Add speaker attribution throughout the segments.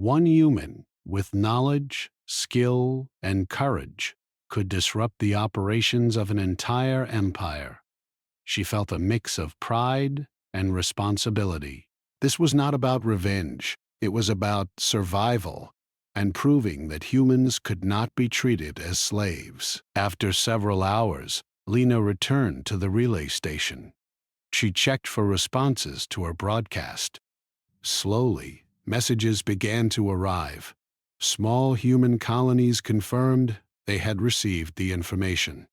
Speaker 1: One human, with knowledge, skill, and courage, could disrupt the operations of an entire empire. She felt a mix of pride and responsibility. This was not about revenge, it was about survival and proving that humans could not be treated as slaves. After several hours, Lena returned to the relay station. She checked for responses to her broadcast. Slowly, messages began to arrive. Small human colonies confirmed they had received the information.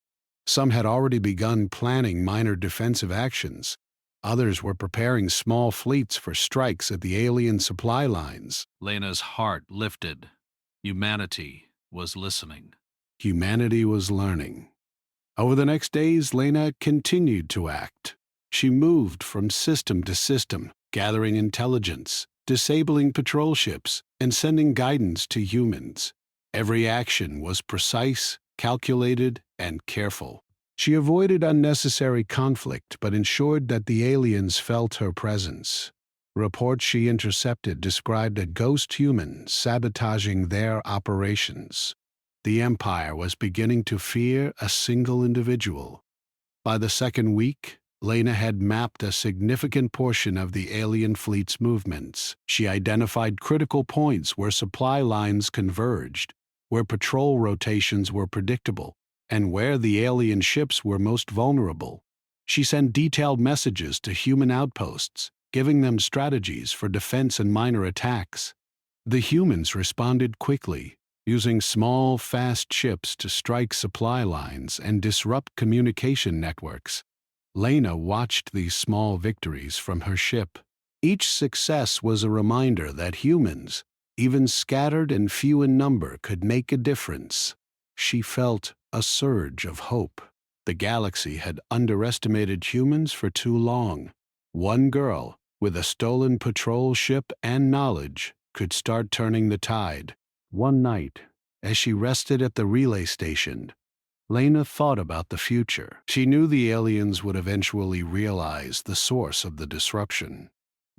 Speaker 1: Some had already begun planning minor defensive actions. Others were preparing small fleets for strikes at the alien supply lines.
Speaker 2: Lena's heart lifted. Humanity was listening.
Speaker 1: Humanity was learning. Over the next days, Lena continued to act. She moved from system to system, gathering intelligence, disabling patrol ships, and sending guidance to humans. Every action was precise, calculated, and careful. She avoided unnecessary conflict but ensured that the aliens felt her presence. Reports she intercepted described a ghost human sabotaging their operations. The Empire was beginning to fear a single individual. By the second week, Lena had mapped a significant portion of the alien fleet's movements. She identified critical points where supply lines converged, where patrol rotations were predictable, and where the alien ships were most vulnerable. She sent detailed messages to human outposts, giving them strategies for defense and minor attacks. The humans responded quickly, using small, fast ships to strike supply lines and disrupt communication networks. Lena watched these small victories from her ship. Each success was a reminder that humans, even scattered and few in number, could make a difference. She felt a surge of hope. The galaxy had underestimated humans for too long. One girl, with a stolen patrol ship and knowledge, could start turning the tide. One night, as she rested at the relay station, Lena thought about the future. She knew the aliens would eventually realize the source of the disruption.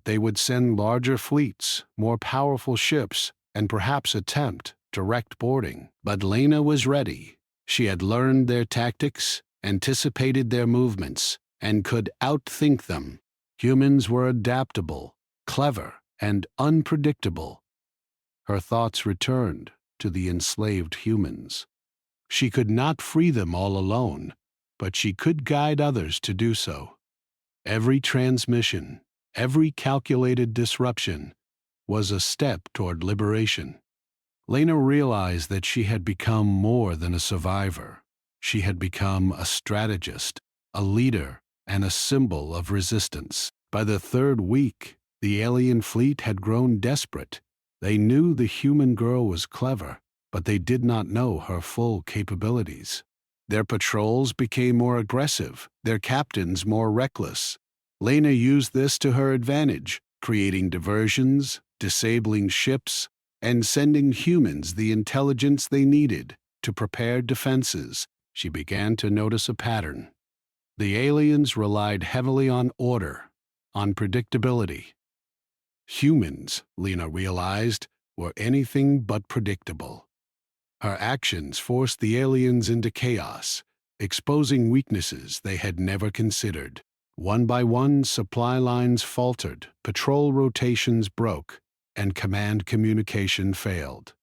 Speaker 1: They would send larger fleets, more powerful ships, and perhaps attempt direct boarding. But Lena was ready. She had learned their tactics, anticipated their movements, and could outthink them. Humans were adaptable, clever, and unpredictable. Her thoughts returned to the enslaved humans. She could not free them all alone, but she could guide others to do so. Every transmission, every calculated disruption, was a step toward liberation. Lena realized that she had become more than a survivor. She had become a strategist, a leader, and a symbol of resistance. By the third week, the alien fleet had grown desperate. They knew the human girl was clever, but they did not know her full capabilities. Their patrols became more aggressive, their captains more reckless. Lena used this to her advantage, creating diversions, disabling ships, and sending humans the intelligence they needed to prepare defenses. She began to notice a pattern. The aliens relied heavily on order, on predictability. Humans, Lena realized, were anything but predictable. Her actions forced the aliens into chaos, exposing weaknesses they had never considered. One by one, supply lines faltered, patrol rotations broke, and command communication failed.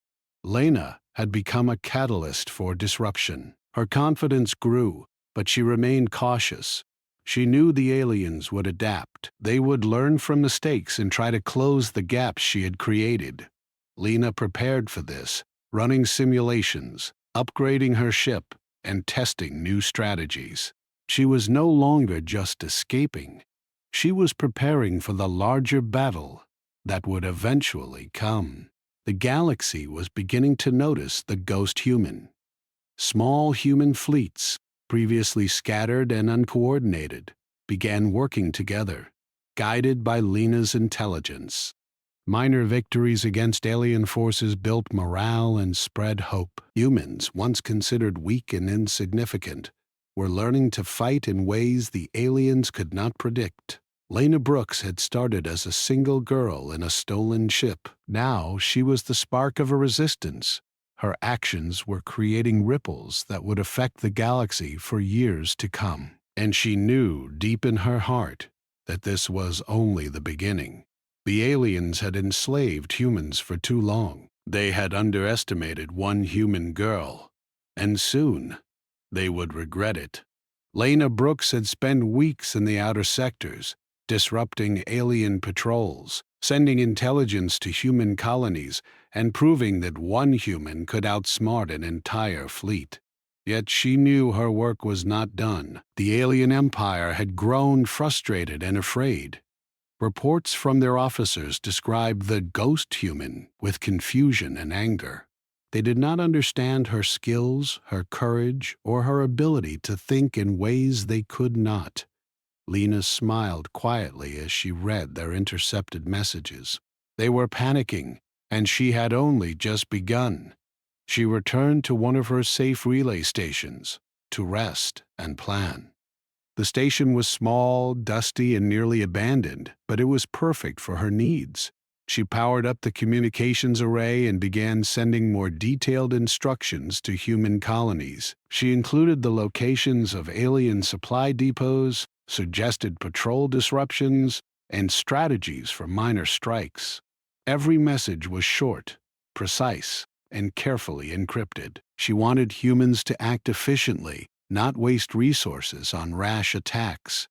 Speaker 1: Lena had become a catalyst for disruption. Her confidence grew, but she remained cautious. She knew the aliens would adapt. They would learn from mistakes and try to close the gaps she had created. Lena prepared for this, running simulations, upgrading her ship, and testing new strategies. She was no longer just escaping. She was preparing for the larger battle that would eventually come. The galaxy was beginning to notice the ghost human. Small human fleets, previously scattered and uncoordinated, began working together, guided by Lena's intelligence. Minor victories against alien forces built morale and spread hope. Humans, once considered weak and insignificant, were learning to fight in ways the aliens could not predict. Lena Brooks had started as a single girl in a stolen ship. Now she was the spark of a resistance. Her actions were creating ripples that would affect the galaxy for years to come. And she knew deep in her heart that this was only the beginning. The aliens had enslaved humans for too long. They had underestimated one human girl, and soon they would regret it. Lena Brooks had spent weeks in the outer sectors, disrupting alien patrols, sending intelligence to human colonies, and proving that one human could outsmart an entire fleet. Yet she knew her work was not done. The alien empire had grown frustrated and afraid. Reports from their officers described the ghost human with confusion and anger. They did not understand her skills, her courage, or her ability to think in ways they could not. Lena smiled quietly as she read their intercepted messages. They were panicking, and she had only just begun. She returned to one of her safe relay stations to rest and plan. The station was small, dusty, and nearly abandoned, but it was perfect for her needs. She powered up the communications array and began sending more detailed instructions to human colonies. She included the locations of alien supply depots, suggested patrol disruptions, and strategies for minor strikes. Every message was short, precise, and carefully encrypted. She wanted humans to act efficiently, not waste resources on rash attacks.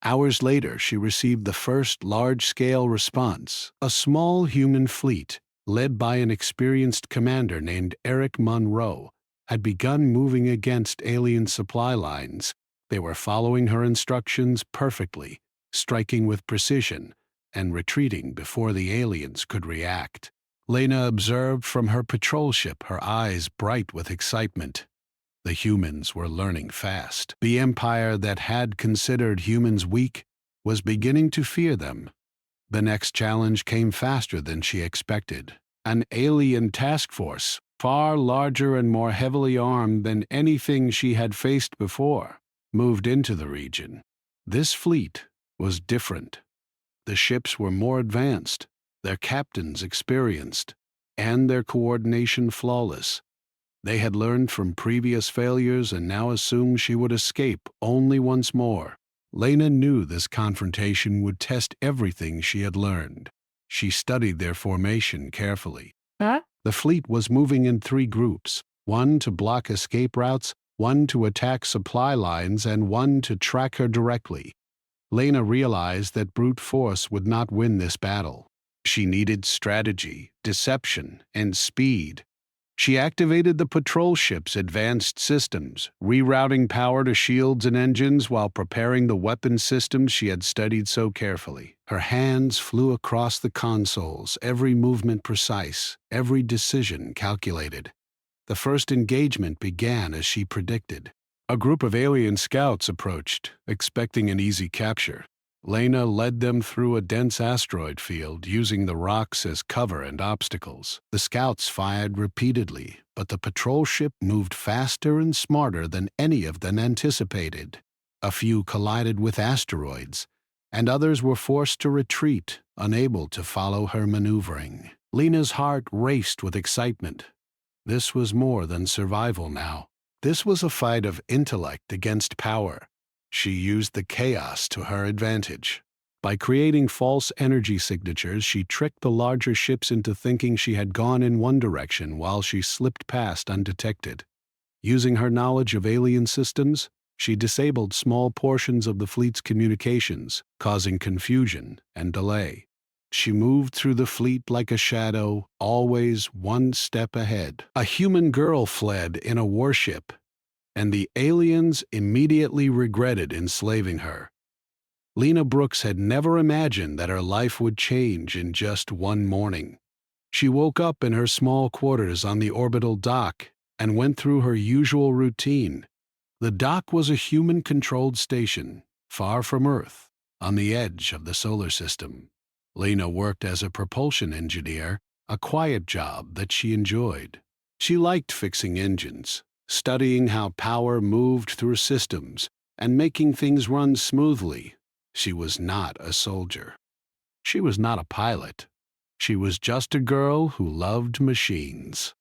Speaker 1: Hours later, she received the first large-scale response. A small human fleet, led by an experienced commander named Eric Monroe, had begun moving against alien supply lines. They were following her instructions perfectly, striking with precision, and retreating before the aliens could react. Lena observed from her patrol ship, her eyes bright with excitement. The humans were learning fast. The empire that had considered humans weak was beginning to fear them. The next challenge came faster than she expected. An alien task force, far larger and more heavily armed than anything she had faced before, moved into the region. This fleet was different. The ships were more advanced, their captains experienced, and their coordination flawless. They had learned from previous failures and now assumed she would escape only once more. Lena knew this confrontation would test everything she had learned. She studied their formation carefully. The fleet was moving in 3 groups, one to block escape routes, one to attack supply lines, and one to track her directly. Lena realized that brute force would not win this battle. She needed strategy, deception, and speed. She activated the patrol ship's advanced systems, rerouting power to shields and engines while preparing the weapon systems she had studied so carefully. Her hands flew across the consoles, every movement precise, every decision calculated. The first engagement began as she predicted. A group of alien scouts approached, expecting an easy capture. Lena led them through a dense asteroid field, using the rocks as cover and obstacles. The scouts fired repeatedly, but the patrol ship moved faster and smarter than any of them anticipated. A few collided with asteroids, and others were forced to retreat, unable to follow her maneuvering. Lena's heart raced with excitement. This was more than survival now. This was a fight of intellect against power. She used the chaos to her advantage. By creating false energy signatures, she tricked the larger ships into thinking she had gone in one direction while she slipped past undetected. Using her knowledge of alien systems, she disabled small portions of the fleet's communications, causing confusion and delay. She moved through the fleet like a shadow, always one step ahead. A human girl fled in a warship, and the aliens immediately regretted enslaving her. Lena Brooks had never imagined that her life would change in just one morning. She woke up in her small quarters on the orbital dock and went through her usual routine. The dock was a human-controlled station, far from Earth, on the edge of the solar system. Lena worked as a propulsion engineer, a quiet job that she enjoyed. She liked fixing engines, studying how power moved through systems, and making things run smoothly. She was not a soldier. She was not a pilot. She was just a girl who loved machines.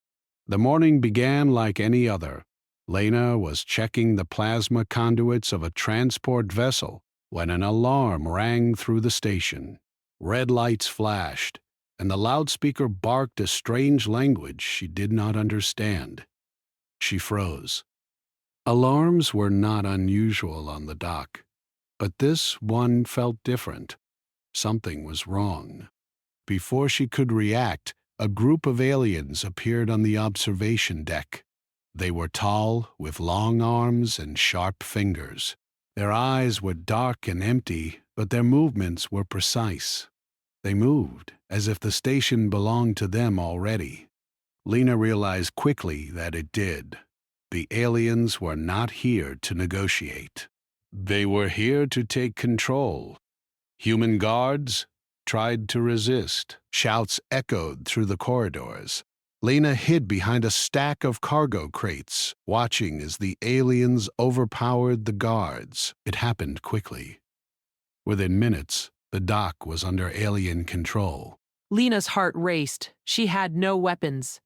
Speaker 1: The morning began like any other. Lena was checking the plasma conduits of a transport vessel when an alarm rang through the station. Red lights flashed, and the loudspeaker barked a strange language she did not understand. She froze. Alarms were not unusual on the dock, but this one felt different. Something was wrong. Before she could react, a group of aliens appeared on the observation deck. They were tall, with long arms and sharp fingers. Their eyes were dark and empty, but their movements were precise. They moved as if the station belonged to them already. Lena realized quickly that it did. The aliens were not here to negotiate. They were here to take control. Human guards tried to resist. Shouts echoed through the corridors. Lena hid behind a stack of cargo crates, watching as the aliens overpowered the guards. It happened quickly. Within minutes, the dock was under alien control.
Speaker 3: Lena's heart raced. She had no weapons.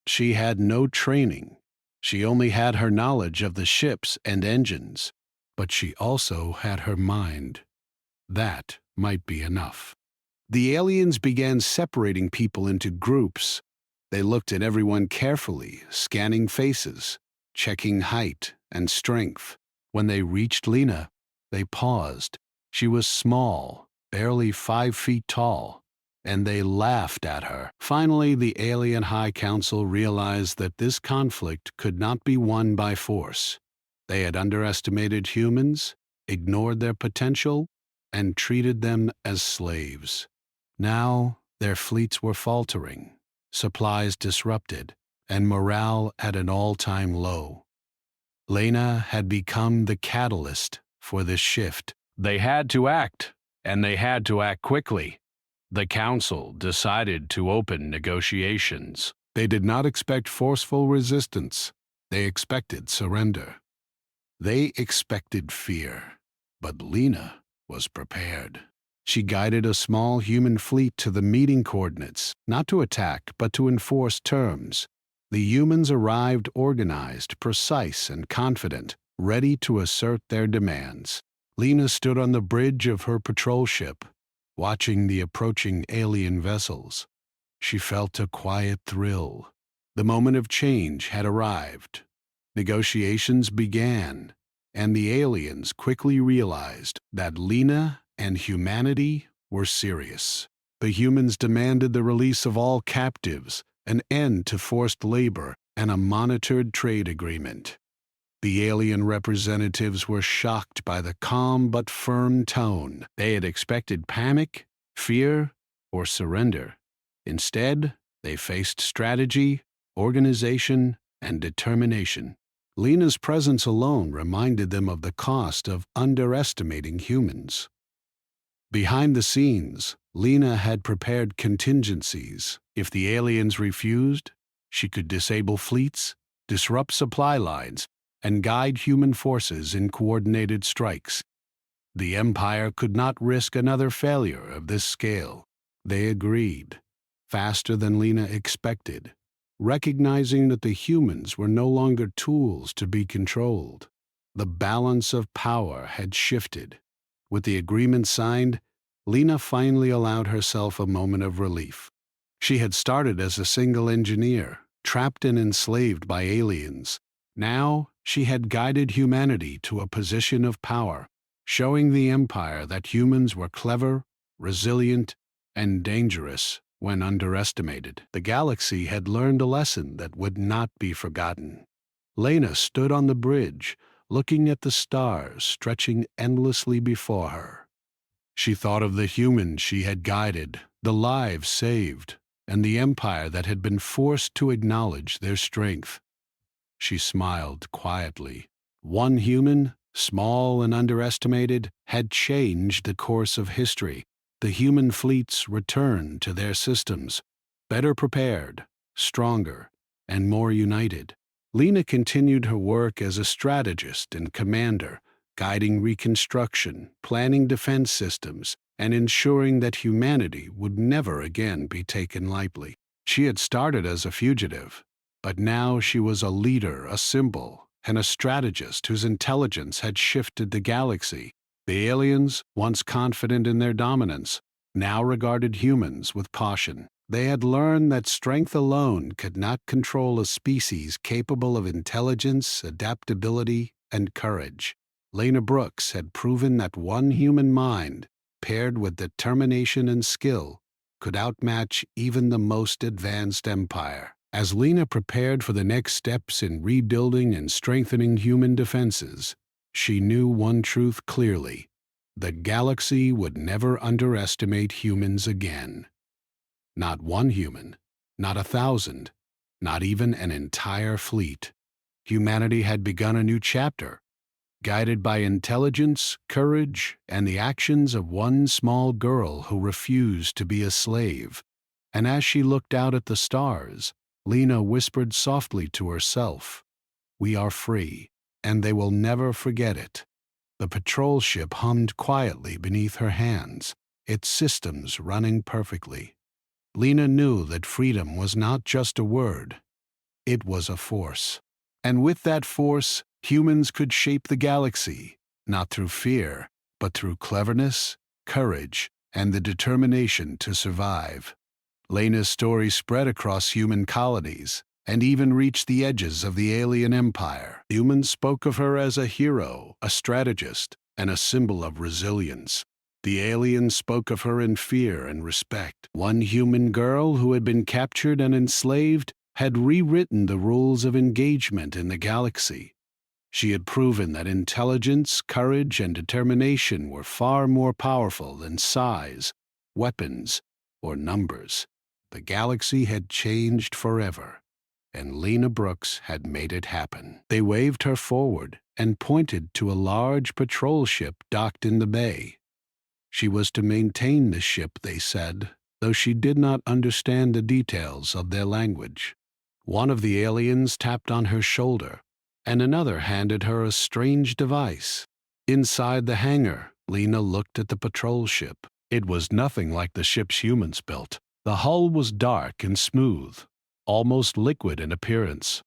Speaker 1: She had no training. She only had her knowledge of the ships and engines, but she also had her mind. That might be enough. The aliens began separating people into groups. They looked at everyone carefully, scanning faces, checking height and strength. When they reached Lena, they paused. She was small, barely 5 feet tall, and they laughed at her. Finally, the alien High Council realized that this conflict could not be won by force. They had underestimated humans, ignored their potential, and treated them as slaves. Now, their fleets were faltering, supplies disrupted, and morale at an all-time low. Lena had become the catalyst for this shift. They had to act, and they had to act quickly. The council decided to open negotiations. They did not expect forceful resistance. They expected surrender. They expected fear, but Lena was prepared. She guided a small human fleet to the meeting coordinates, not to attack, but to enforce terms. The humans arrived organized, precise, and confident, ready to assert their demands. Lena stood on the bridge of her patrol ship, watching the approaching alien vessels. She felt a quiet thrill. The moment of change had arrived. Negotiations began, and the aliens quickly realized that Lena and humanity were serious. The humans demanded the release of all captives, an end to forced labor, and a monitored trade agreement. The alien representatives were shocked by the calm but firm tone. They had expected panic, fear, or surrender. Instead, they faced strategy, organization, and determination. Lena's presence alone reminded them of the cost of underestimating humans. Behind the scenes, Lena had prepared contingencies. If the aliens refused, she could disable fleets, disrupt supply lines, and guide human forces in coordinated strikes. The Empire could not risk another failure of this scale. They agreed, faster than Lena expected, recognizing that the humans were no longer tools to be controlled. The balance of power had shifted. With the agreement signed, Lena finally allowed herself a moment of relief. She had started as a single engineer, trapped and enslaved by aliens. Now, she had guided humanity to a position of power, showing the Empire that humans were clever, resilient, and dangerous when underestimated. The galaxy had learned a lesson that would not be forgotten. Lena stood on the bridge, looking at the stars stretching endlessly before her. She thought of the humans she had guided, the lives saved, and the Empire that had been forced to acknowledge their strength. She smiled quietly. One human, small and underestimated, had changed the course of history. The human fleets returned to their systems, better prepared, stronger, and more united. Lena continued her work as a strategist and commander, guiding reconstruction, planning defense systems, and ensuring that humanity would never again be taken lightly. She had started as a fugitive, but now she was a leader, a symbol, and a strategist whose intelligence had shifted the galaxy. The aliens, once confident in their dominance, now regarded humans with caution. They had learned that strength alone could not control a species capable of intelligence, adaptability, and courage. Lena Brooks had proven that one human mind, paired with determination and skill, could outmatch even the most advanced empire. As Lena prepared for the next steps in rebuilding and strengthening human defenses, she knew one truth clearly: the galaxy would never underestimate humans again. Not one human, not 1,000, not even an entire fleet. Humanity had begun a new chapter, guided by intelligence, courage, and the actions of one small girl who refused to be a slave. And as she looked out at the stars, Lena whispered softly to herself, "We are free, and they will never forget it." The patrol ship hummed quietly beneath her hands, its systems running perfectly. Lena knew that freedom was not just a word, it was a force. And with that force, humans could shape the galaxy, not through fear, but through cleverness, courage, and the determination to survive. Lena's story spread across human colonies and even reached the edges of the alien empire. Humans spoke of her as a hero, a strategist, and a symbol of resilience. The aliens spoke of her in fear and respect. One human girl who had been captured and enslaved had rewritten the rules of engagement in the galaxy. She had proven that intelligence, courage, and determination were far more powerful than size, weapons, or numbers. The galaxy had changed forever, and Lena Brooks had made it happen. They waved her forward and pointed to a large patrol ship docked in the bay. She was to maintain the ship, they said, though she did not understand the details of their language. One of the aliens tapped on her shoulder, and another handed her a strange device. Inside the hangar, Lena looked at the patrol ship. It was nothing like the ships humans built. The hull was dark and smooth, almost liquid in appearance.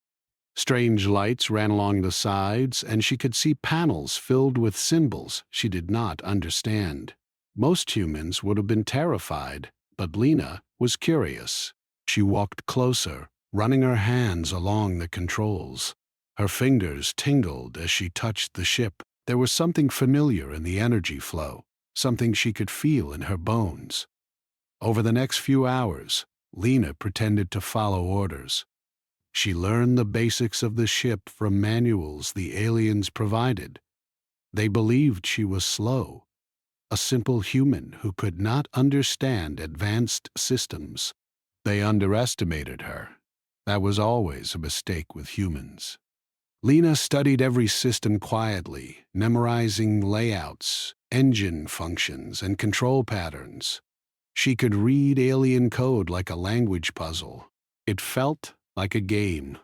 Speaker 1: Strange lights ran along the sides, and she could see panels filled with symbols she did not understand. Most humans would have been terrified, but Lena was curious. She walked closer, running her hands along the controls. Her fingers tingled as she touched the ship. There was something familiar in the energy flow, something she could feel in her bones. Over the next few hours, Lena pretended to follow orders. She learned the basics of the ship from manuals the aliens provided. They believed she was slow, a simple human who could not understand advanced systems. They underestimated her. That was always a mistake with humans. Lena studied every system quietly, memorizing layouts, engine functions, and control patterns. She could read alien code like a language puzzle. It felt like a game.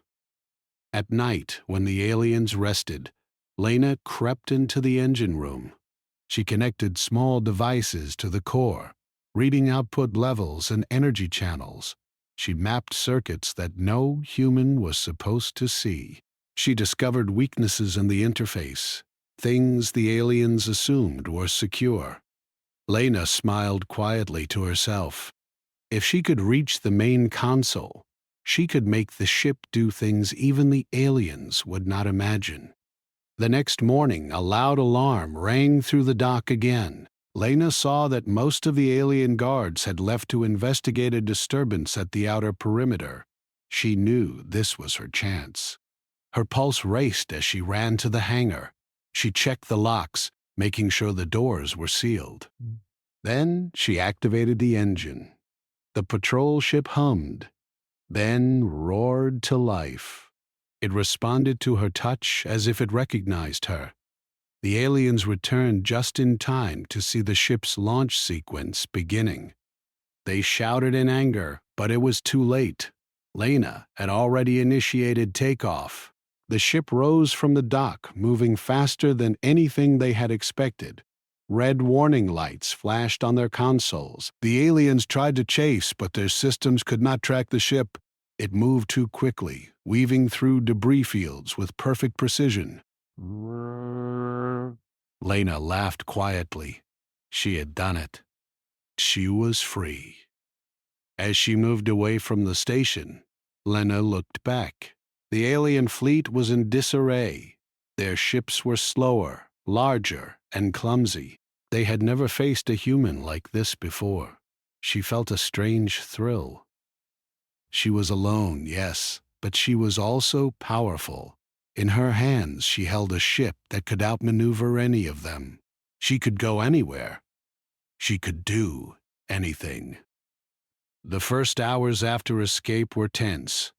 Speaker 1: At night, when the aliens rested, Lena crept into the engine room. She connected small devices to the core, reading output levels and energy channels. She mapped circuits that no human was supposed to see. She discovered weaknesses in the interface, things the aliens assumed were secure. Lena smiled quietly to herself. If she could reach the main console, she could make the ship do things even the aliens would not imagine. The next morning, a loud alarm rang through the dock again. Lena saw that most of the alien guards had left to investigate a disturbance at the outer perimeter. She knew this was her chance. Her pulse raced as she ran to the hangar. She checked the locks, making sure the doors were sealed. Then she activated the engine. The patrol ship hummed, then roared to life. It responded to her touch as if it recognized her. The aliens returned just in time to see the ship's launch sequence beginning. They shouted in anger, but it was too late. Lena had already initiated takeoff. The ship rose from the dock, moving faster than anything they had expected. Red warning lights flashed on their consoles. The aliens tried to chase, but their systems could not track the ship. It moved too quickly, weaving through debris fields with perfect precision. Lena laughed quietly. She had done it. She was free. As she moved away from the station, Lena looked back. The alien fleet was in disarray. Their ships were slower, larger, and clumsy. They had never faced a human like this before. She felt a strange thrill. She was alone, yes, but she was also powerful. In her hands she held a ship that could outmaneuver any of them. She could go anywhere. She could do anything. The first hours after escape were tense.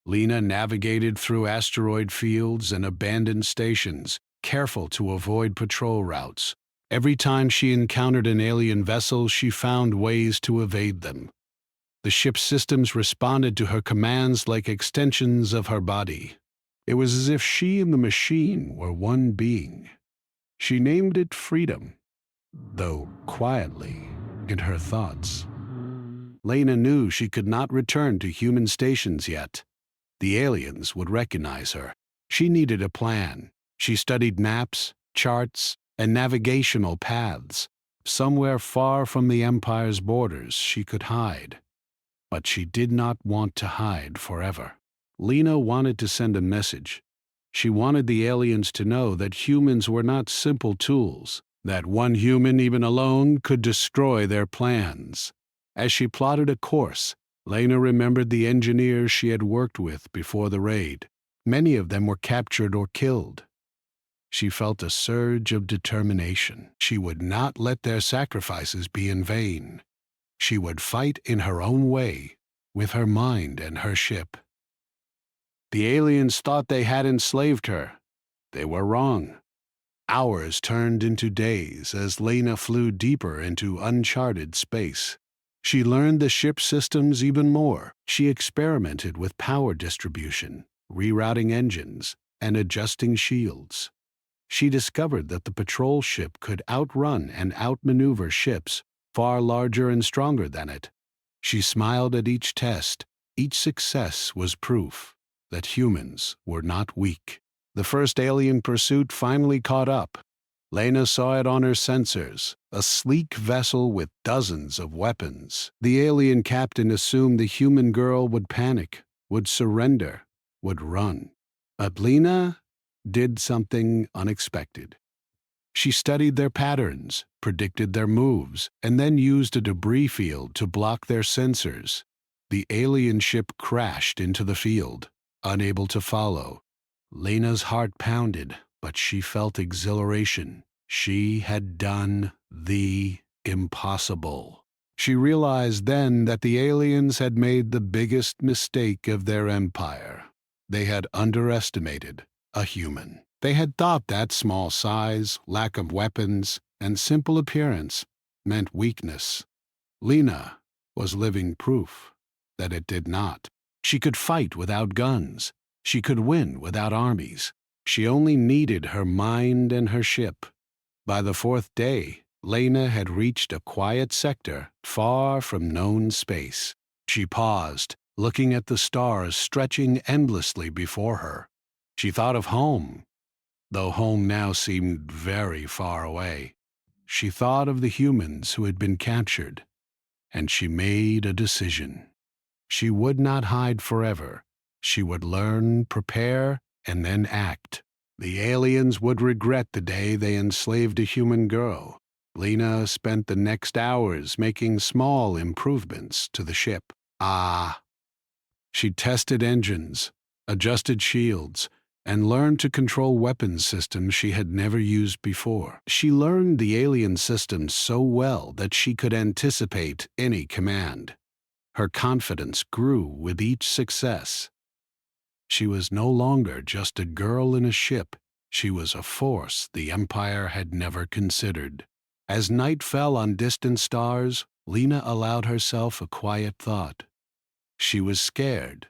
Speaker 1: Lena navigated through asteroid fields and abandoned stations, careful to avoid patrol routes. Every time she encountered an alien vessel, she found ways to evade them. The ship's systems responded to her commands like extensions of her body. It was as if she and the machine were one being. She named it freedom, though quietly in her thoughts. Lena knew she could not return to human stations yet. The aliens would recognize her. She needed a plan. She studied maps, charts, and navigational paths. Somewhere far from the Empire's borders she could hide. But she did not want to hide forever. Lena wanted to send a message. She wanted the aliens to know that humans were not simple tools, that one human, even alone, could destroy their plans. As she plotted a course, Lena remembered the engineers she had worked with before the raid. Many of them were captured or killed. She felt a surge of determination. She would not let their sacrifices be in vain. She would fight in her own way, with her mind and her ship. The aliens thought they had enslaved her. They were wrong. Hours turned into days as Lena flew deeper into uncharted space. She learned the ship's systems even more. She experimented with power distribution, rerouting engines, and adjusting shields. She discovered that the patrol ship could outrun and outmaneuver ships far larger and stronger than it. She smiled at each test. Each success was proof that humans were not weak. The first alien pursuit finally caught up. Lena saw it on her sensors, a sleek vessel with dozens of weapons. The alien captain assumed the human girl would panic, would surrender, would run. But Lena did something unexpected. She studied their patterns, predicted their moves, and then used a debris field to block their sensors. The alien ship crashed into the field, unable to follow. Lena's heart pounded, but she felt exhilaration. She had done the impossible. She realized then that the aliens had made the biggest mistake of their empire. They had underestimated a human. They had thought that small size, lack of weapons, and simple appearance meant weakness. Lena was living proof that it did not. She could fight without guns. She could win without armies. She only needed her mind and her ship. By the fourth day, Lena had reached a quiet sector far from known space. She paused, looking at the stars stretching endlessly before her. She thought of home, though home now seemed very far away. She thought of the humans who had been captured, and she made a decision. She would not hide forever. She would learn, prepare, and then act. The aliens would regret the day they enslaved a human girl. Lena spent the next hours making small improvements to the ship. She tested engines, adjusted shields, and learned to control weapons systems she had never used before. She learned the alien systems so well that she could anticipate any command. Her confidence grew with each success. She was no longer just a girl in a ship. She was a force the Empire had never considered. As night fell on distant stars, Lena allowed herself a quiet thought. She was scared.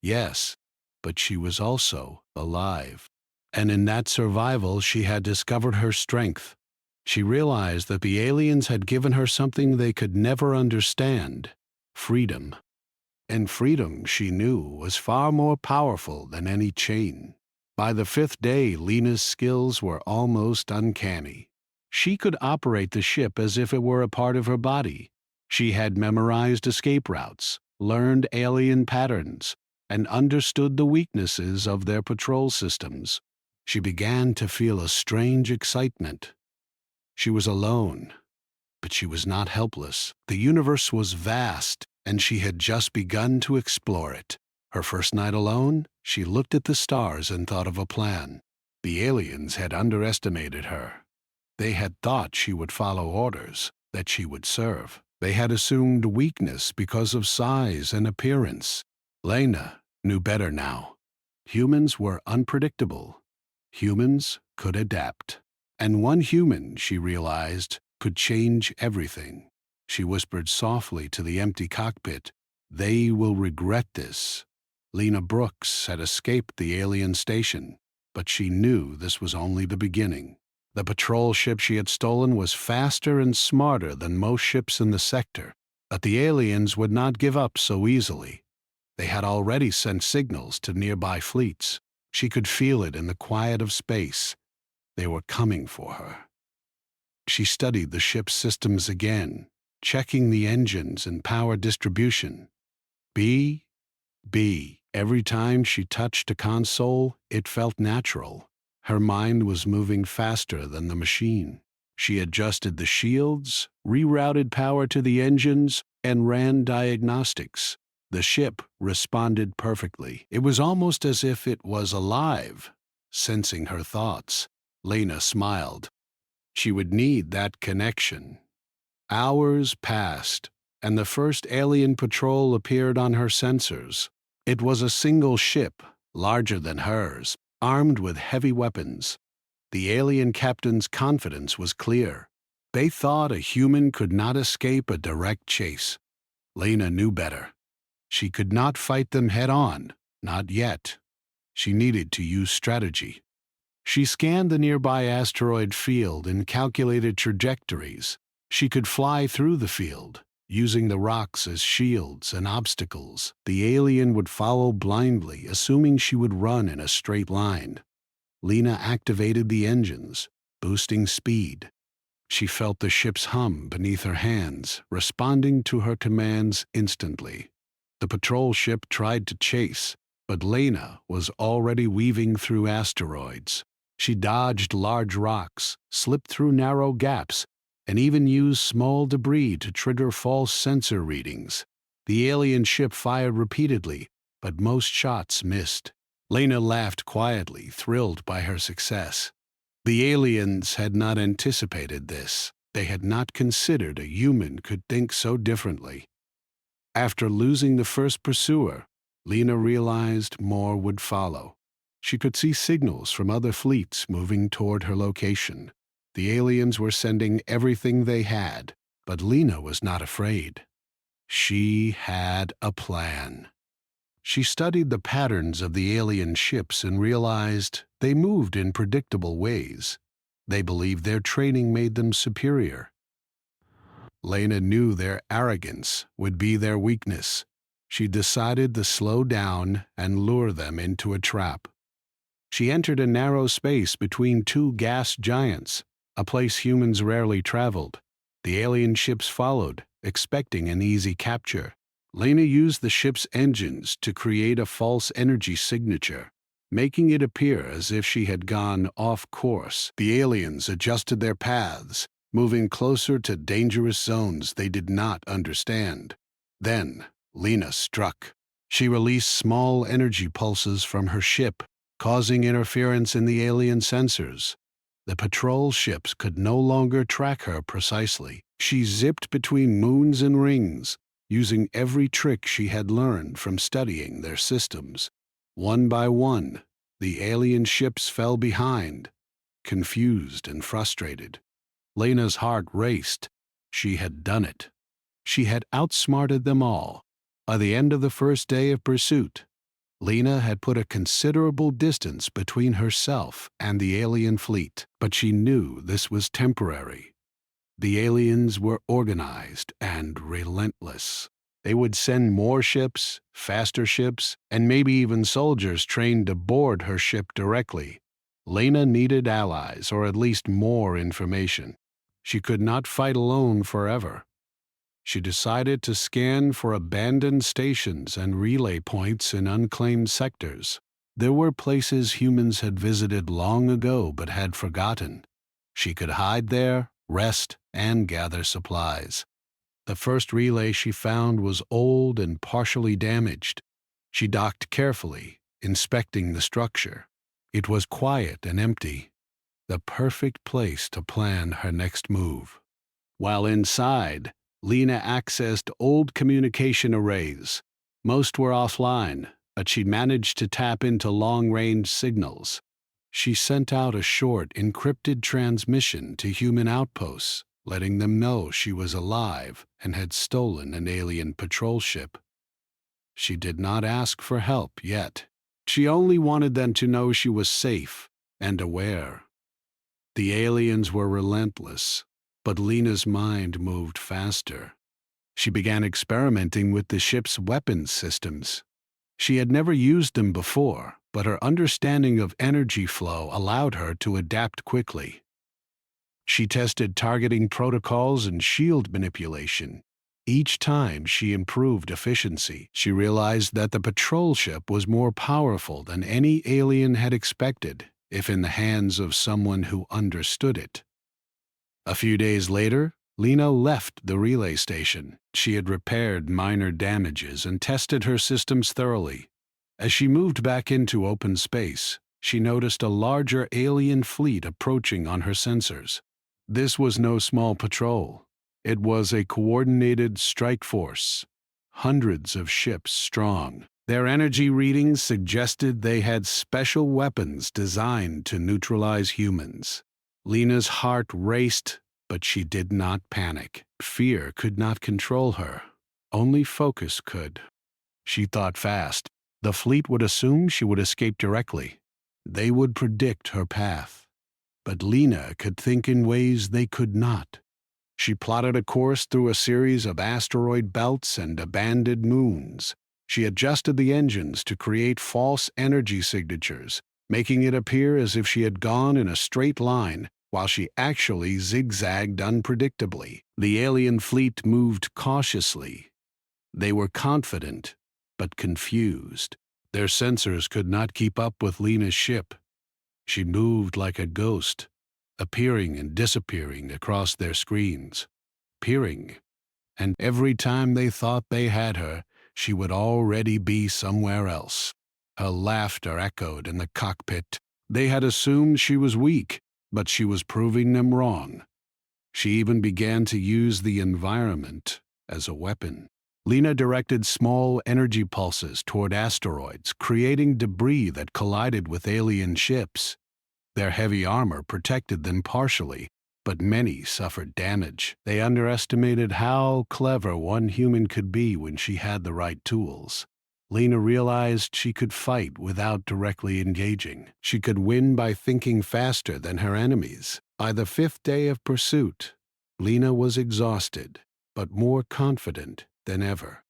Speaker 1: Yes, but she was also alive. And in that survival, she had discovered her strength. She realized that the aliens had given her something they could never understand: freedom. And freedom, she knew, was far more powerful than any chain. By the 5th day, Lena's skills were almost uncanny. She could operate the ship as if it were a part of her body. She had memorized escape routes, learned alien patterns, and understood the weaknesses of their patrol systems. She began to feel a strange excitement. She was alone, but she was not helpless. The universe was vast, and she had just begun to explore it. Her first night alone, she looked at the stars and thought of a plan. The aliens had underestimated her. They had thought she would follow orders, that she would serve. They had assumed weakness because of size and appearance. Lena knew better now. Humans were unpredictable. Humans could adapt. And one human, she realized, could change everything. She whispered softly to the empty cockpit, "They will regret this." Lena Brooks had escaped the alien station, but she knew this was only the beginning. The patrol ship she had stolen was faster and smarter than most ships in the sector, but the aliens would not give up so easily. They had already sent signals to nearby fleets. She could feel it in the quiet of space. They were coming for her. She studied the ship's systems again, checking the engines and power distribution. B. Every time she touched a console, it felt natural. Her mind was moving faster than the machine. She adjusted the shields, rerouted power to the engines, and ran diagnostics. The ship responded perfectly. It was almost as if it was alive, sensing her thoughts. Lena smiled. She would need that connection. Hours passed, and the first alien patrol appeared on her sensors. It was a single ship, larger than hers, armed with heavy weapons. The alien captain's confidence was clear. They thought a human could not escape a direct chase. Lena knew better. She could not fight them head-on, not yet. She needed to use strategy. She scanned the nearby asteroid field and calculated trajectories. She could fly through the field, using the rocks as shields and obstacles. The alien would follow blindly, assuming she would run in a straight line. Lena activated the engines, boosting speed. She felt the ship's hum beneath her hands, responding to her commands instantly. The patrol ship tried to chase, but Lena was already weaving through asteroids. She dodged large rocks, slipped through narrow gaps, and even used small debris to trigger false sensor readings. The alien ship fired repeatedly, but most shots missed. Lena laughed quietly, thrilled by her success. The aliens had not anticipated this. They had not considered a human could think so differently. After losing the first pursuer, Lena realized more would follow. She could see signals from other fleets moving toward her location. The aliens were sending everything they had, but Lena was not afraid. She had a plan. She studied the patterns of the alien ships and realized they moved in predictable ways. They believed their training made them superior. Lena knew their arrogance would be their weakness. She decided to slow down and lure them into a trap. She entered a narrow space between two gas giants, a place humans rarely traveled. The alien ships followed, expecting an easy capture. Lena used the ship's engines to create a false energy signature, making it appear as if she had gone off course. The aliens adjusted their paths, moving closer to dangerous zones they did not understand. Then, Lena struck. She released small energy pulses from her ship, causing interference in the alien sensors. The patrol ships could no longer track her precisely. She zipped between moons and rings, using every trick she had learned from studying their systems. One by one, the alien ships fell behind, confused and frustrated. Lena's heart raced. She had done it. She had outsmarted them all. By the end of the first day of pursuit, Lena had put a considerable distance between herself and the alien fleet, but she knew this was temporary. The aliens were organized and relentless. They would send more ships, faster ships, and maybe even soldiers trained to board her ship directly. Lena needed allies, or at least more information. She could not fight alone forever. She decided to scan for abandoned stations and relay points in unclaimed sectors. There were places humans had visited long ago but had forgotten. She could hide there, rest, and gather supplies. The first relay she found was old and partially damaged. She docked carefully, inspecting the structure. It was quiet and empty, the perfect place to plan her next move. While inside, Lena accessed old communication arrays. Most were offline, but she managed to tap into long-range signals. She sent out a short, encrypted transmission to human outposts, letting them know she was alive and had stolen an alien patrol ship. She did not ask for help yet. She only wanted them to know she was safe and aware. The aliens were relentless, but Lena's mind moved faster. She began experimenting with the ship's weapons systems. She had never used them before, but her understanding of energy flow allowed her to adapt quickly. She tested targeting protocols and shield manipulation. Each time she improved efficiency, she realized that the patrol ship was more powerful than any alien had expected, if in the hands of someone who understood it. A few days later, Lena left the relay station. She had repaired minor damages and tested her systems thoroughly. As she moved back into open space, she noticed a larger alien fleet approaching on her sensors. This was no small patrol. It was a coordinated strike force, hundreds of ships strong. Their energy readings suggested they had special weapons designed to neutralize humans. Lena's heart raced, but she did not panic. Fear could not control her. Only focus could. She thought fast. The fleet would assume she would escape directly. They would predict her path. But Lena could think in ways they could not. She plotted a course through a series of asteroid belts and abandoned moons. She adjusted the engines to create false energy signatures, making it appear as if she had gone in a straight line, while she actually zigzagged unpredictably. The alien fleet moved cautiously. They were confident, but confused. Their sensors could not keep up with Lena's ship. She moved like a ghost, appearing and disappearing across their screens, peering, and every time they thought they had her, she would already be somewhere else. Her laughter echoed in the cockpit. They had assumed she was weak, but she was proving them wrong. She even began to use the environment as a weapon. Lena directed small energy pulses toward asteroids, creating debris that collided with alien ships. Their heavy armor protected them partially, but many suffered damage. They underestimated how clever one human could be when she had the right tools. Lena realized she could fight without directly engaging. She could win by thinking faster than her enemies. By the 5th day of pursuit, Lena was exhausted, but more confident than ever.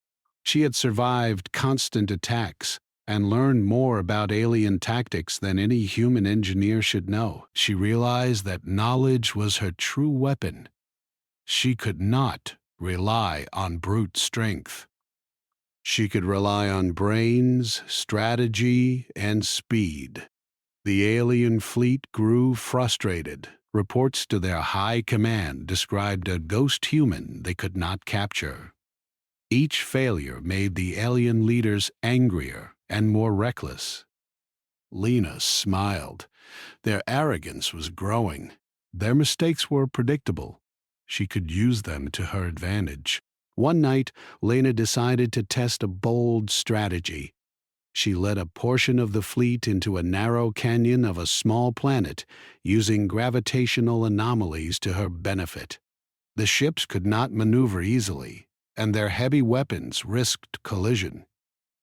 Speaker 1: She had survived constant attacks and learned more about alien tactics than any human engineer should know. She realized that knowledge was her true weapon. She could not rely on brute strength. She could rely on brains, strategy, and speed. The alien fleet grew frustrated. Reports to their high command described a ghost human they could not capture. Each failure made the alien leaders angrier and more reckless. Lena smiled. Their arrogance was growing. Their mistakes were predictable. She could use them to her advantage. One night, Lena decided to test a bold strategy. She led a portion of the fleet into a narrow canyon of a small planet, using gravitational anomalies to her benefit. The ships could not maneuver easily, and their heavy weapons risked collision.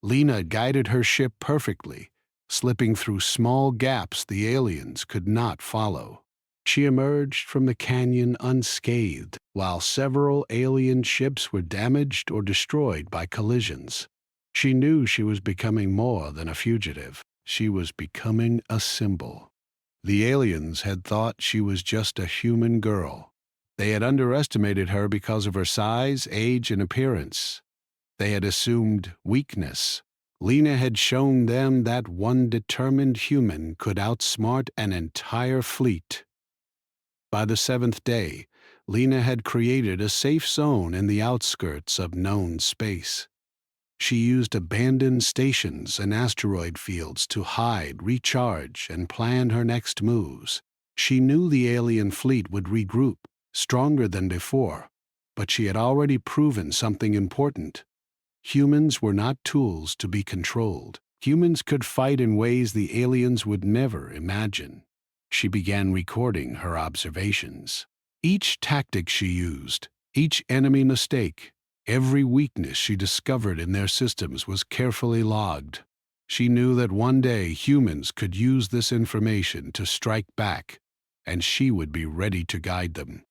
Speaker 1: Lena guided her ship perfectly, slipping through small gaps the aliens could not follow. She emerged from the canyon unscathed, while several alien ships were damaged or destroyed by collisions. She knew she was becoming more than a fugitive. She was becoming a symbol. The aliens had thought she was just a human girl. They had underestimated her because of her size, age, and appearance. They had assumed weakness. Lena had shown them that one determined human could outsmart an entire fleet. By the 7th day, Lena had created a safe zone in the outskirts of known space. She used abandoned stations and asteroid fields to hide, recharge, and plan her next moves. She knew the alien fleet would regroup, stronger than before, but she had already proven something important. Humans were not tools to be controlled. Humans could fight in ways the aliens would never imagine. She began recording her observations. Each tactic she used, each enemy mistake, every weakness she discovered in their systems was carefully logged. She knew that one day humans could use this information to strike back, and she would be ready to guide them.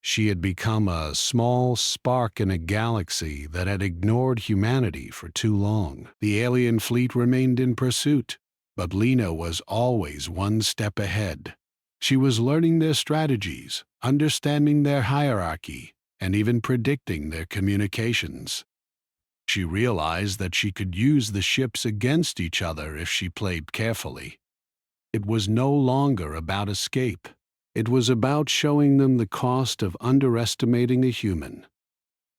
Speaker 1: She had become a small spark in a galaxy that had ignored humanity for too long. The alien fleet remained in pursuit, but Lena was always one step ahead. She was learning their strategies, understanding their hierarchy, and even predicting their communications. She realized that she could use the ships against each other if she played carefully. It was no longer about escape. It was about showing them the cost of underestimating a human.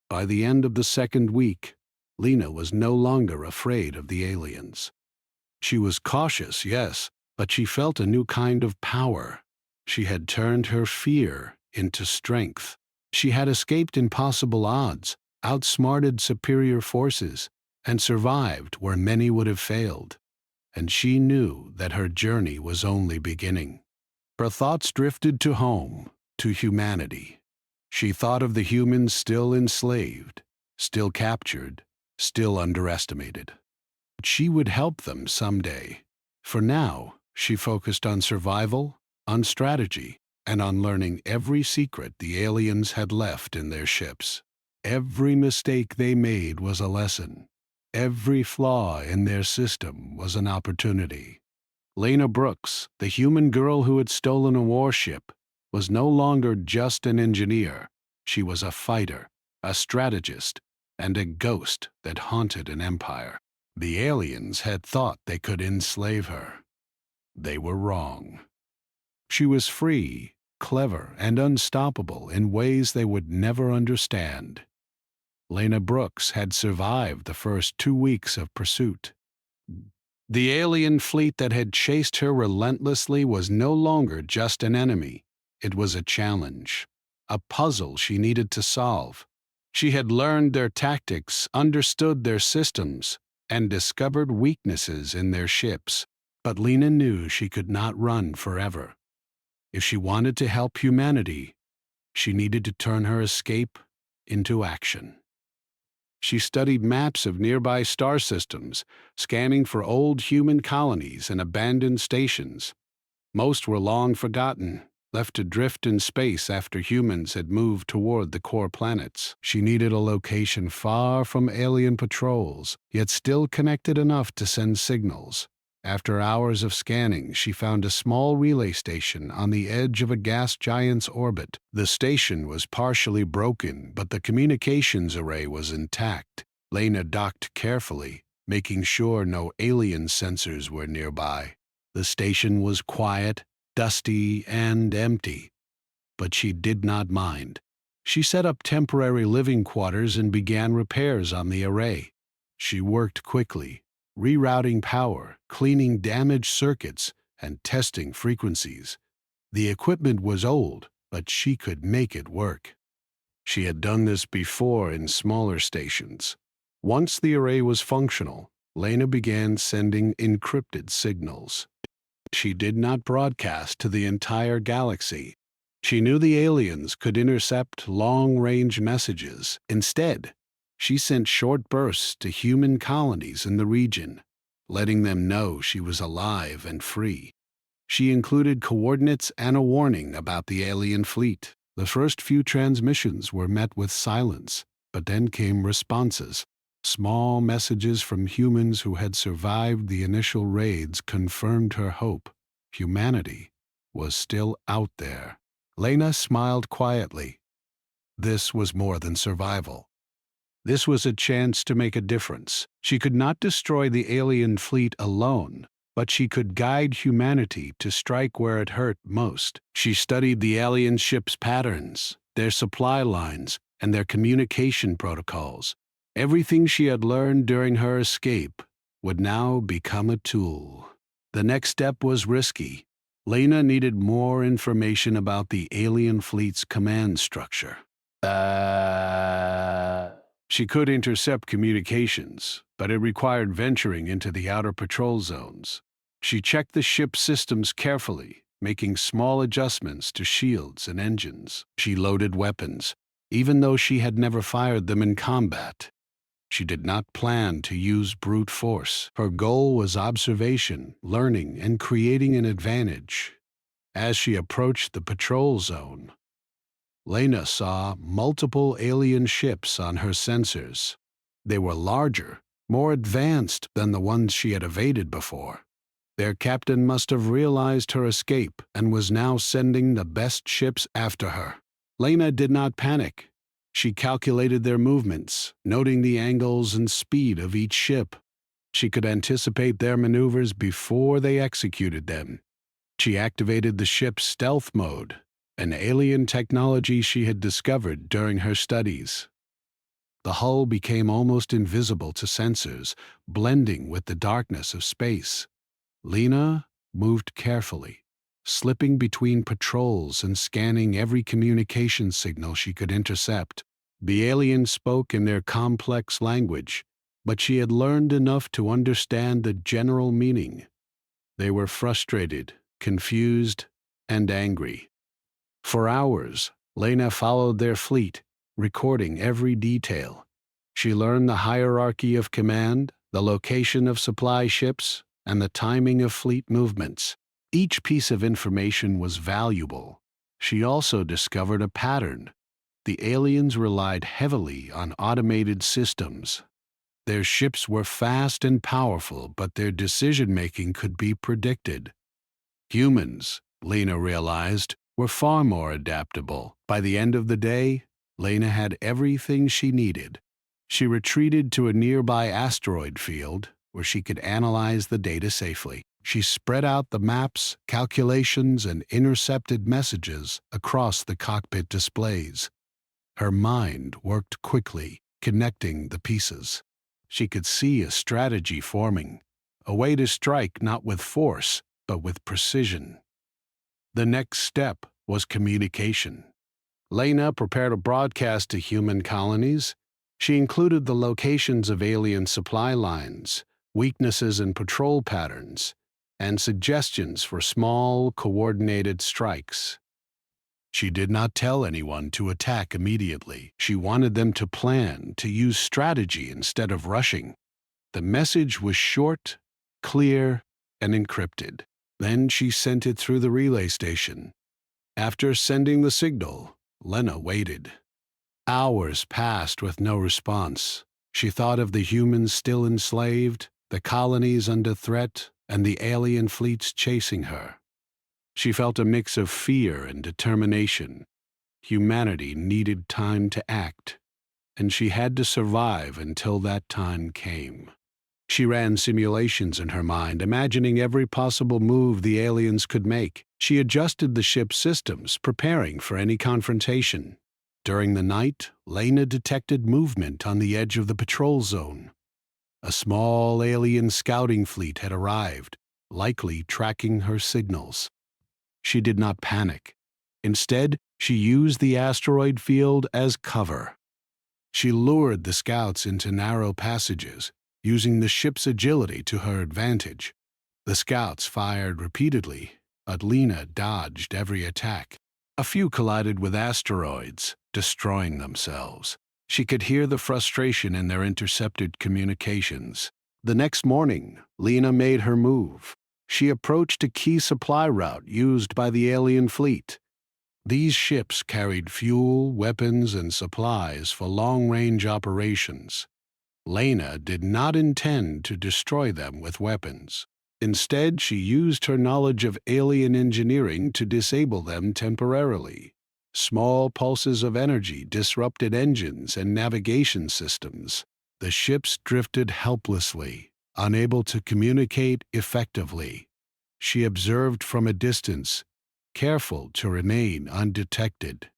Speaker 1: By the end of the 2nd week, Lena was no longer afraid of the aliens. She was cautious, yes, but she felt a new kind of power. She had turned her fear into strength. She had escaped impossible odds, outsmarted superior forces, and survived where many would have failed. And she knew that her journey was only beginning. Her thoughts drifted to home, to humanity. She thought of the humans still enslaved, still captured, still underestimated. She would help them someday. For now, she focused on survival, on strategy, and on learning every secret the aliens had left in their ships. Every mistake they made was a lesson. Every flaw in their system was an opportunity. Lena Brooks, the human girl who had stolen a warship, was no longer just an engineer. She was a fighter, a strategist, and a ghost that haunted an empire. The aliens had thought they could enslave her. They were wrong. She was free, clever, and unstoppable in ways they would never understand. Lena Brooks had survived the first 2 weeks of pursuit. The alien fleet that had chased her relentlessly was no longer just an enemy. It was a challenge, a puzzle she needed to solve. She had learned their tactics, understood their systems, and discovered weaknesses in their ships. But Lena knew she could not run forever. If she wanted to help humanity, she needed to turn her escape into action. She studied maps of nearby star systems, scanning for old human colonies and abandoned stations. Most were long forgotten, left to drift in space after humans had moved toward the core planets. She needed a location far from alien patrols, yet still connected enough to send signals. After hours of scanning, she found a small relay station on the edge of a gas giant's orbit. The station was partially broken, but the communications array was intact. Lena docked carefully, making sure no alien sensors were nearby. The station was quiet, dusty, and empty, but she did not mind. She set up temporary living quarters and began repairs on the array. She worked quickly, rerouting power, cleaning damaged circuits, and testing frequencies. The equipment was old, but she could make it work. She had done this before in smaller stations. Once the array was functional, Lena began sending encrypted signals. She did not broadcast to the entire galaxy. She knew the aliens could intercept long-range messages. Instead, She sent short bursts to human colonies in the region, letting them know she was alive and free. She included coordinates and a warning about the alien fleet. The first few transmissions were met with silence, but then came responses. Small messages from humans who had survived the initial raids confirmed her hope. Humanity was still out there. Lena smiled quietly. This was more than survival. This was a chance to make a difference. She could not destroy the alien fleet alone, but she could guide humanity to strike where it hurt most. She studied the alien ships' patterns, their supply lines, and their communication protocols. Everything she had learned during her escape would now become a tool. The next step was risky. Lena needed more information about the alien fleet's command structure. She could intercept communications, but it required venturing into the outer patrol zones. She checked the ship's systems carefully, making small adjustments to shields and engines. She loaded weapons, even though she had never fired them in combat. She did not plan to use brute force. Her goal was observation, learning, and creating an advantage. As she approached the patrol zone, Lena saw multiple alien ships on her sensors. They were larger, more advanced than the ones she had evaded before. Their captain must have realized her escape and was now sending the best ships after her. Lena did not panic. She calculated their movements, noting the angles and speed of each ship. She could anticipate their maneuvers before they executed them. She activated the ship's stealth mode, an alien technology she had discovered during her studies. The hull became almost invisible to sensors, blending with the darkness of space. Lena moved carefully, slipping between patrols and scanning every communication signal she could intercept. The aliens spoke in their complex language, but she had learned enough to understand the general meaning. They were frustrated, confused, and angry. For hours, Lena followed their fleet, recording every detail. She learned the hierarchy of command, the location of supply ships, and the timing of fleet movements. Each piece of information was valuable. She also discovered a pattern. The aliens relied heavily on automated systems. Their ships were fast and powerful, but their decision-making could be predicted. Humans, Lena realized, were far more adaptable. By the end of the day, Lena had everything she needed. She retreated to a nearby asteroid field where she could analyze the data safely. She spread out the maps, calculations, and intercepted messages across the cockpit displays. Her mind worked quickly, connecting the pieces. She could see a strategy forming, a way to strike not with force, but with precision. The next step was communication. Lena prepared a broadcast to human colonies. She included the locations of alien supply lines, weaknesses in patrol patterns, and suggestions for small, coordinated strikes. She did not tell anyone to attack immediately. She wanted them to plan, to use strategy instead of rushing. The message was short, clear, and encrypted. Then she sent it through the relay station. After sending the signal, Lena waited. Hours passed with no response. She thought of the humans still enslaved, the colonies under threat, and the alien fleets chasing her. She felt a mix of fear and determination. Humanity needed time to act, and she had to survive until that time came. She ran simulations in her mind, imagining every possible move the aliens could make. She adjusted the ship's systems, preparing for any confrontation. During the night, Lena detected movement on the edge of the patrol zone. A small alien scouting fleet had arrived, likely tracking her signals. She did not panic. Instead, she used the asteroid field as cover. She lured the scouts into narrow passages, using the ship's agility to her advantage. The scouts fired repeatedly, but Lena dodged every attack. A few collided with asteroids, destroying themselves. She could hear the frustration in their intercepted communications. The next morning, Lena made her move. She approached a key supply route used by the alien fleet. These ships carried fuel, weapons, and supplies for long-range operations. Lena did not intend to destroy them with weapons. Instead, she used her knowledge of alien engineering to disable them temporarily. Small pulses of energy disrupted engines and navigation systems. The ships drifted helplessly, unable to communicate effectively. She observed from a distance, careful to remain undetected.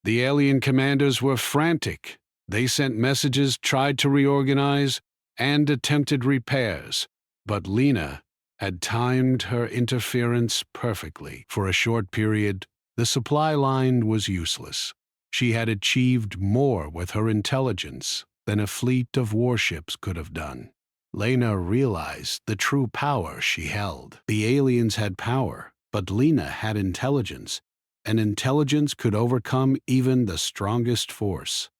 Speaker 1: The alien commanders were frantic. They sent messages, tried to reorganize, and attempted repairs, but Lena had timed her interference perfectly. For a short period, the supply line was useless. She had achieved more with her intelligence than a fleet of warships could have done. Lena realized the true power she held. The aliens had power, but Lena had intelligence, and intelligence could overcome even the strongest force.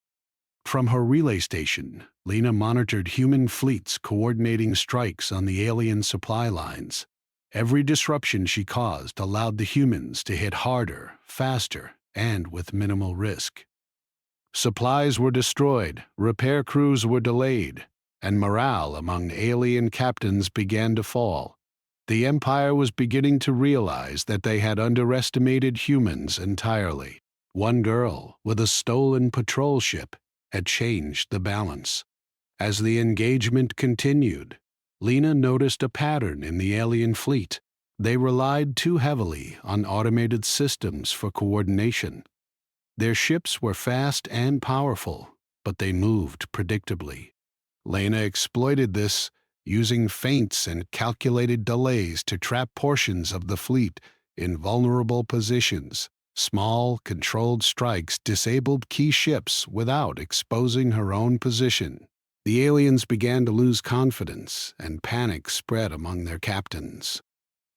Speaker 1: From her relay station, Lena monitored human fleets coordinating strikes on the alien supply lines. Every disruption she caused allowed the humans to hit harder, faster, and with minimal risk. Supplies were destroyed, repair crews were delayed, and morale among alien captains began to fall. The Empire was beginning to realize that they had underestimated humans entirely. One girl, with a stolen patrol ship, had changed the balance. As the engagement continued, Lena noticed a pattern in the alien fleet. They relied too heavily on automated systems for coordination. Their ships were fast and powerful, but they moved predictably. Lena exploited this, using feints and calculated delays to trap portions of the fleet in vulnerable positions. Small, controlled strikes disabled key ships without exposing her own position. The aliens began to lose confidence, and panic spread among their captains.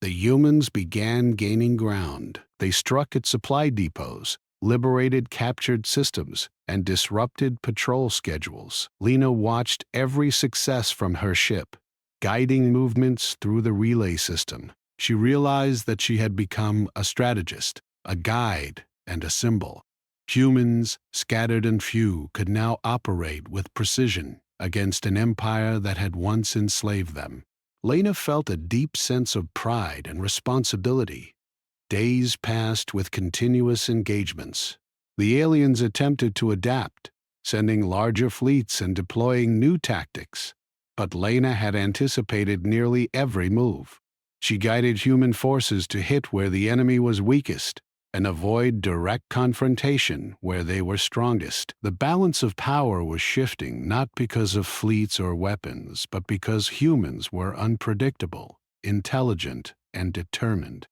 Speaker 1: The humans began gaining ground. They struck at supply depots, liberated captured systems, and disrupted patrol schedules. Lena watched every success from her ship, guiding movements through the relay system. She realized that she had become a strategist, a guide, and a symbol. Humans, scattered and few, could now operate with precision against an empire that had once enslaved them. Lena felt a deep sense of pride and responsibility. Days passed with continuous engagements. The aliens attempted to adapt, sending larger fleets and deploying new tactics. But Lena had anticipated nearly every move. She guided human forces to hit where the enemy was weakest and avoid direct confrontation where they were strongest. The balance of power was shifting not because of fleets or weapons, but because humans were unpredictable, intelligent, and determined.